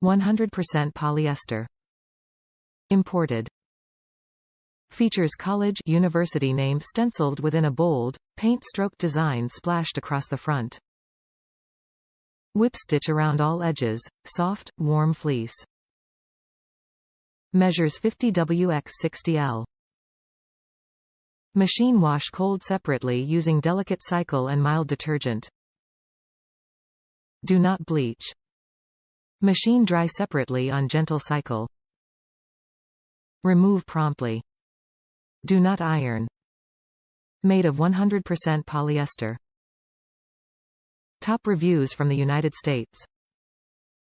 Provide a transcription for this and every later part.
100% polyester. Imported. Features college university name stenciled within a bold, paint stroke design splashed across the front. Whipstitch around all edges, soft, warm fleece. Measures 50W x 60L. Machine wash cold separately using delicate cycle and mild detergent. Do not bleach. Machine dry separately on gentle cycle. Remove promptly. Do not iron. Made of 100% polyester. Top reviews from the United States.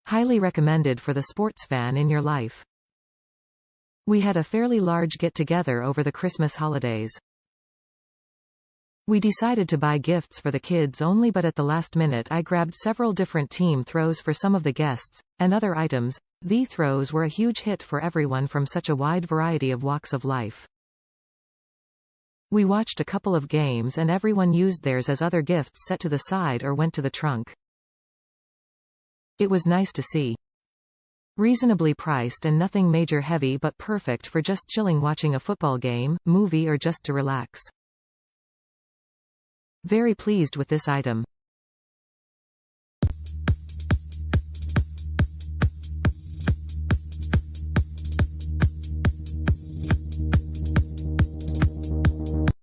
Highly recommended for the sports fan in your life. We had a fairly large get-together over the Christmas holidays. We decided to buy gifts for the kids only, but at the last minute I grabbed several different team throws for some of the guests, and other items. The throws were a huge hit for everyone from such a wide variety of walks of life. We watched a couple of games and everyone used theirs as other gifts set to the side or went to the trunk. It was nice to see. Reasonably priced and nothing major heavy, but perfect for just chilling watching a football game, movie, or just to relax. Very pleased with this item.